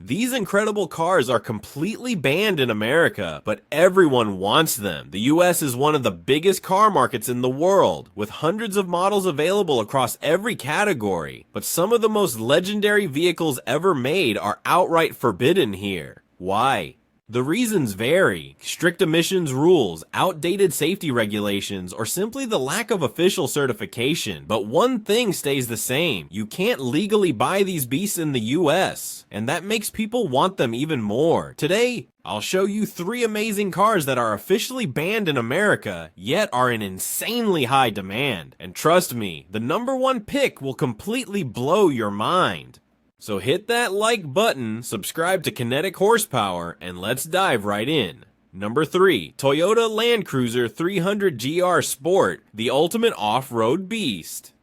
These incredible cars are completely banned in America, but everyone wants them. The US is one of the biggest car markets in the world, with hundreds of models available across every category. But some of the most legendary vehicles ever made are outright forbidden here. Why? The reasons vary: strict emissions rules, outdated safety regulations, or simply the lack of official certification. But one thing stays the same: you can't legally buy these beasts in the US, and that makes people want them even more. Today, I'll show you 3 amazing cars that are officially banned in America, yet are in insanely high demand. And trust me, the #1 pick will completely blow your mind. So hit that like button, subscribe to Kinetic Horsepower, and let's dive right in. Number 3, Toyota Land Cruiser 300 GR Sport, the ultimate off-road beast.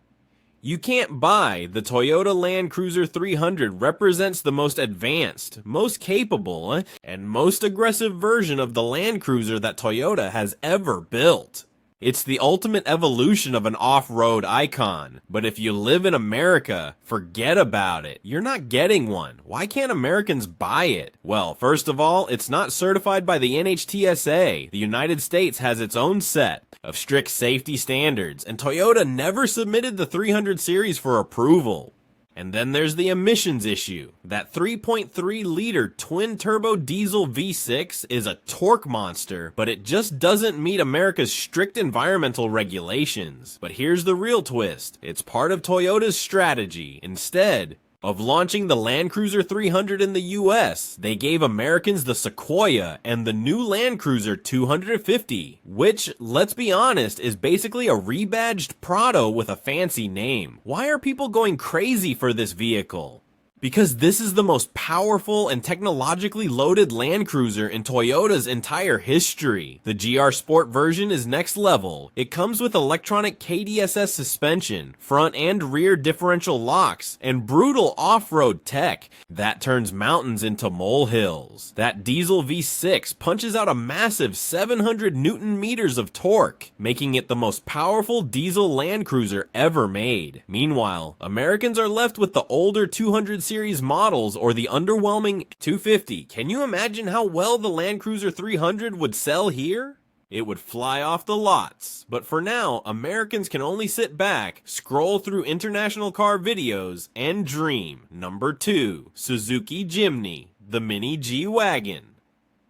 You can't buy. The Toyota Land Cruiser 300 represents the most advanced, most capable, and most aggressive version of the Land Cruiser that Toyota has ever built. It's the ultimate evolution of an off-road icon, but if you live in America, forget about it. You're not getting one. Why can't Americans buy it? Well, first of all, it's not certified by the NHTSA. The United States has its own set of strict safety standards, and Toyota never submitted the 300 series for approval. And then there's the emissions issue. That 3.3-liter twin-turbo diesel V6 is a torque monster, but it just doesn't meet America's strict environmental regulations. But here's the real twist: it's part of Toyota's strategy. Instead of launching the Land Cruiser 300 in the US, they gave Americans the Sequoia and the new Land Cruiser 250, which, let's be honest, is basically a rebadged Prado with a fancy name. Why are people going crazy for this vehicle? Because this is the most powerful and technologically loaded Land Cruiser in Toyota's entire history. The GR Sport version is next level. It comes with electronic KDSS suspension, front and rear differential locks, and brutal off-road tech that turns mountains into molehills. That diesel V6 punches out a massive 700 Newton meters of torque, making it the most powerful diesel Land Cruiser ever made. Meanwhile, Americans are left with the older 200 series models or the underwhelming 250. Can you imagine how well the Land Cruiser 300 would sell here? It would fly off the lots. But for now, Americans can only sit back, scroll through international car videos, and dream. Number 2, Suzuki Jimny, the mini G-Wagon.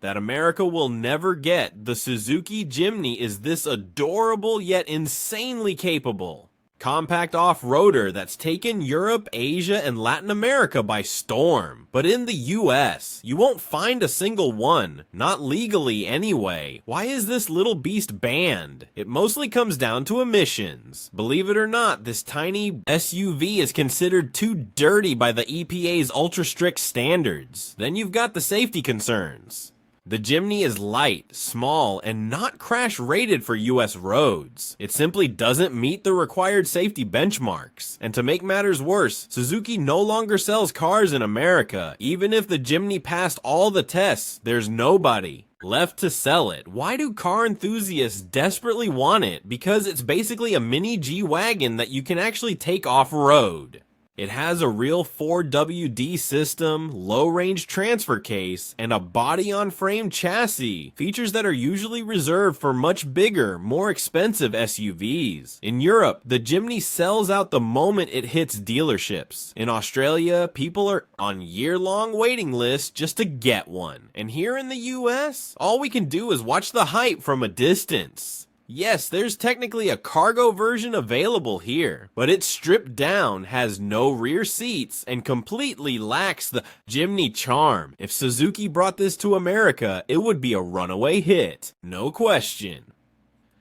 That America will never get. The Suzuki Jimny is this adorable yet insanely capable compact off-roader that's taken Europe, Asia, and Latin America by storm. But in the US, you won't find a single one, not legally anyway. Why is this little beast banned? It mostly comes down to emissions. Believe it or not, this tiny SUV is considered too dirty by the EPA's ultra-strict standards. Then you've got the safety concerns. The Jimny is light, small, and not crash-rated for US roads. It simply doesn't meet the required safety benchmarks. And to make matters worse, Suzuki no longer sells cars in America. Even if the Jimny passed all the tests, there's nobody left to sell it. Why do car enthusiasts desperately want it? Because it's basically a mini G-Wagon that you can actually take off-road. It has a real 4WD system, low-range transfer case, and a body-on-frame chassis, features that are usually reserved for much bigger, more expensive SUVs. In Europe, the Jimny sells out the moment it hits dealerships. In Australia, people are on year-long waiting lists just to get one. And here in the US, all we can do is watch the hype from a distance. Yes, there's technically a cargo version available here, but it's stripped down, has no rear seats, and completely lacks the Jimny charm. If Suzuki brought this to America, it would be a runaway hit. No question.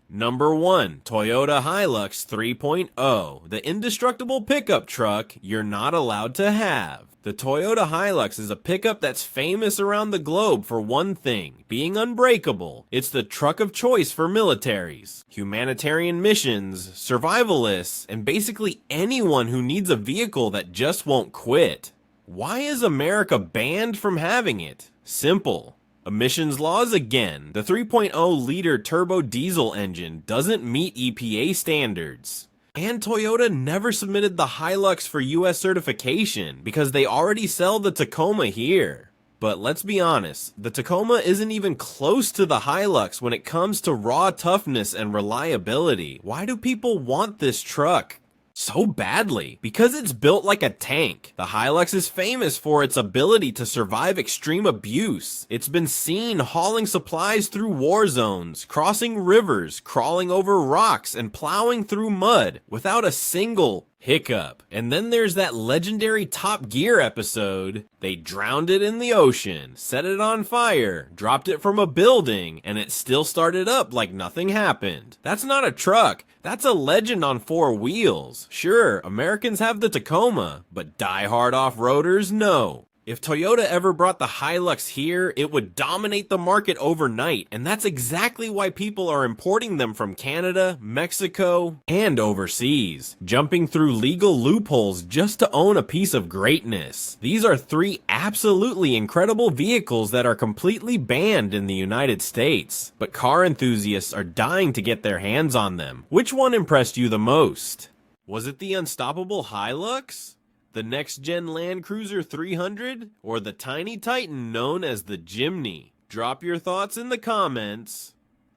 Number 1, Toyota Hilux 3.0, the indestructible pickup truck you're not allowed to have. The Toyota Hilux is a pickup that's famous around the globe for one thing: being unbreakable. It's the truck of choice for militaries, humanitarian missions, survivalists, and basically anyone who needs a vehicle that just won't quit. Why is America banned from having it? Simple. Emissions laws again. The 3.0-liter turbo diesel engine doesn't meet EPA standards. And Toyota never submitted the Hilux for US certification because they already sell the Tacoma here. But let's be honest, the Tacoma isn't even close to the Hilux when it comes to raw toughness and reliability. Why do people want this truck so badly? Because it's built like a tank. The Hilux is famous for its ability to survive extreme abuse. It's been seen hauling supplies through war zones, crossing rivers, crawling over rocks, and plowing through mud without a single hiccup. And then there's that legendary Top Gear episode. They drowned it in the ocean, set it on fire, dropped it from a building, and it still started up like nothing happened. That's not a truck. That's a legend on four wheels. Sure, Americans have the Tacoma, but die-hard off-roaders, no. If Toyota ever brought the Hilux here, it would dominate the market overnight, and that's exactly why people are importing them from Canada, Mexico, and overseas, jumping through legal loopholes just to own a piece of greatness. These are three absolutely incredible vehicles that are completely banned in the United States, but car enthusiasts are dying to get their hands on them. Which one impressed you the most? Was it the unstoppable Hilux? The next-gen Land Cruiser 300, or the tiny Titan known as the Jimny? Drop your thoughts in the comments.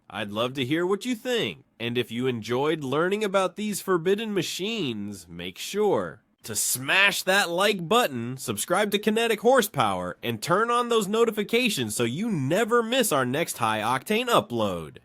I'd love to hear what you think. And if you enjoyed learning about these forbidden machines, make sure to smash that like button, subscribe to Kinetic Horsepower, and turn on those notifications so you never miss our next high-octane upload.